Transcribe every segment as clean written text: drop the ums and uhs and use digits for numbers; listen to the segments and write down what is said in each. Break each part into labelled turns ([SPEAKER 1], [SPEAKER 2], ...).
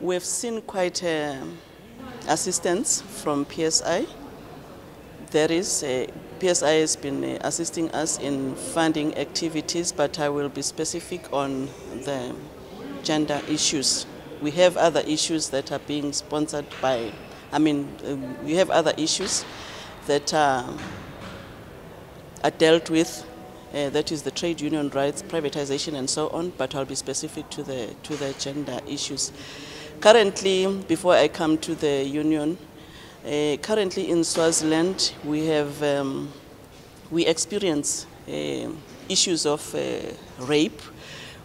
[SPEAKER 1] we've seen quite assistance from PSI. PSI has been assisting us in funding activities, but I will be specific on the gender issues. We have other issues that are being sponsored by, we have other issues that are dealt with, that is the trade union rights, privatization and so on, but I'll be specific to the gender issues. Currently, before I come to the union, currently in Swaziland, we experience issues of rape.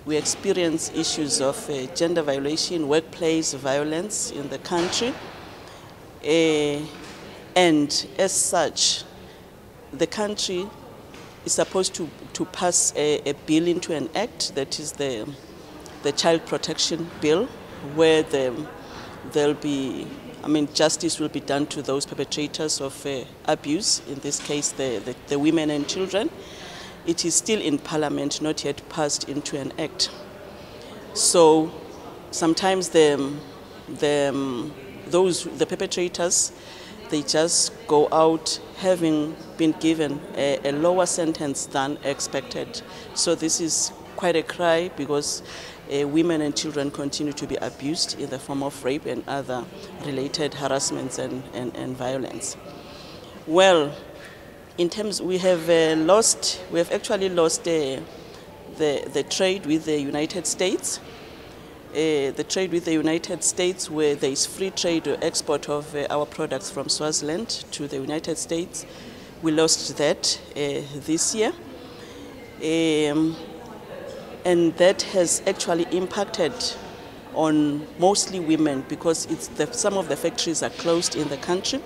[SPEAKER 1] We experience issues of gender violation, workplace violence in the country. And as such, the country is supposed to pass a bill into an act, that is the Child Protection Bill, where there'll be, justice will be done to those perpetrators of abuse, in this case the women and children. It is still in Parliament, not yet passed into an act. So sometimes the perpetrators, they just go out having been given a lower sentence than expected. So this is quite a cry, because women and children continue to be abused in the form of rape and other related harassments and violence. Well, in terms, we have actually lost the trade with the United States. The trade with the United States, where there is free trade or export of our products from Swaziland to the United States. We lost that this year. And that has actually impacted on mostly women, because some of the factories are closed in the country.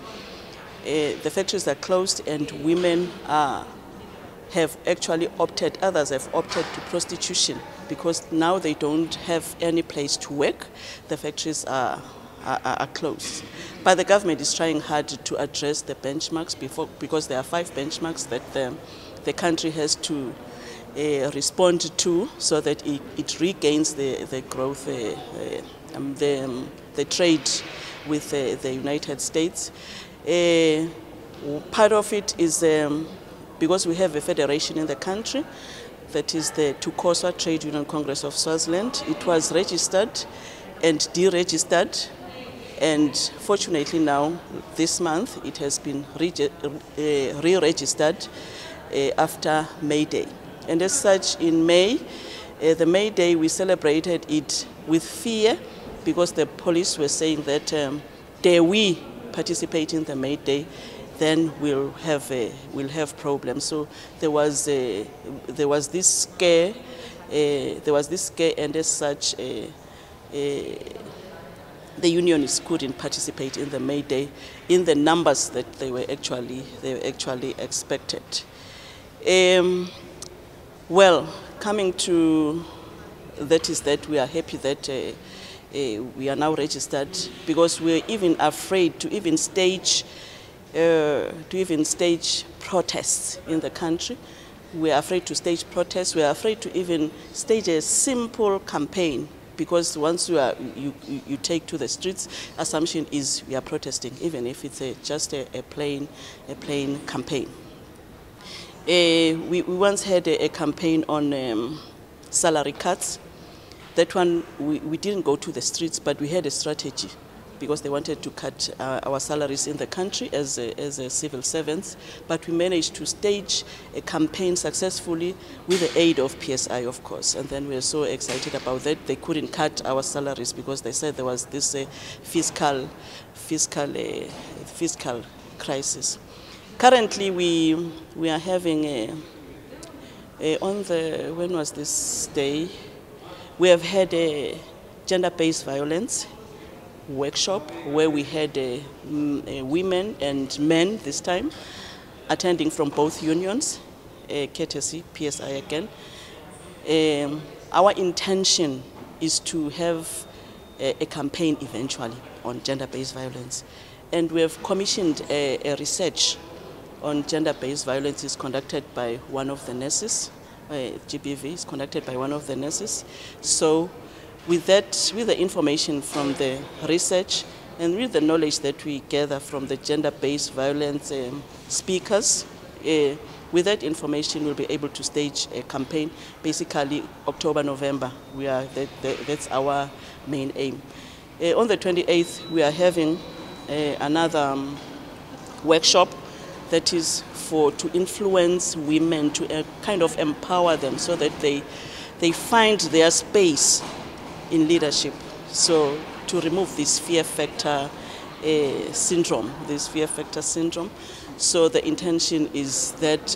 [SPEAKER 1] The factories are closed, and women have actually opted, others have opted to prostitution, because now they don't have any place to work. The factories are closed. But the government is trying hard to address the benchmarks, because there are 5 benchmarks that the country has to respond to, so that it regains the growth, the trade with the United States. Part of it is because we have a federation in the country, that is the TUCOSWA Trade Union Congress of Swaziland. It was registered and deregistered, and fortunately now, this month, it has been re-registered after May Day. And as such, in May, the May Day, we celebrated it with fear, because the police were saying that dare we participate in the May Day, then we'll have problems. So there was this scare, and as such, the unionists couldn't participate in the May Day in the numbers that they were actually expected. Well, coming to that is that we are happy that we are now registered, because we're even afraid to even stage protests in the country. We're afraid to stage protests. We're afraid to even stage a simple campaign, because once you take to the streets, assumption is we are protesting, even if it's just a plain campaign. We once had a campaign on salary cuts. That one, we didn't go to the streets, but we had a strategy, because they wanted to cut our salaries in the country as civil servants. But we managed to stage a campaign successfully with the aid of PSI, of course. And then we were so excited about that. They couldn't cut our salaries, because they said there was this fiscal crisis. Currently, we are having when was this day? We have had a gender-based violence workshop, where we had women and men this time attending from both unions, courtesy PSI again. Our intention is to have a campaign eventually on gender-based violence, and we have commissioned a research on gender-based violence is conducted by one of the nurses. GBV is conducted by one of the nurses. So with the information from the research and with the knowledge that we gather from the gender-based violence speakers, with that information we'll be able to stage a campaign, basically October, November. That's our main aim. On the 28th, we are having another workshop that is to influence women, to kind of empower them so that they find their space in leadership. So to remove this fear factor syndrome. So the intention is that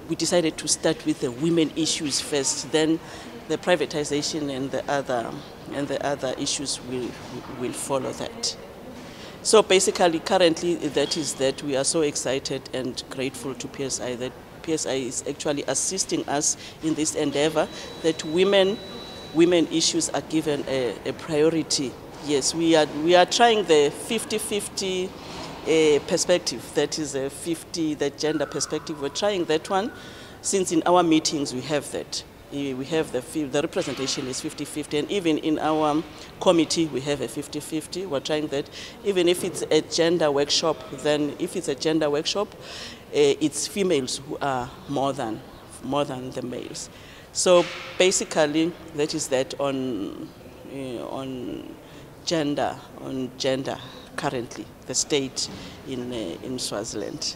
[SPEAKER 1] we decided to start with the women issues first, then the privatization and the other issues will follow that. So basically, currently, that we are so excited and grateful to PSI that PSI is actually assisting us in this endeavor, that women issues are given a priority. Yes, we are trying the 50-50 perspective. That is the gender perspective. We're trying that one, since in our meetings we have that. We have the representation is 50-50, and even in our committee we have a 50-50. We're trying that. Even if it's a gender workshop, then if it's a gender workshop, it's females who are more than the males. So basically, that is that on gender currently, the state in Swaziland.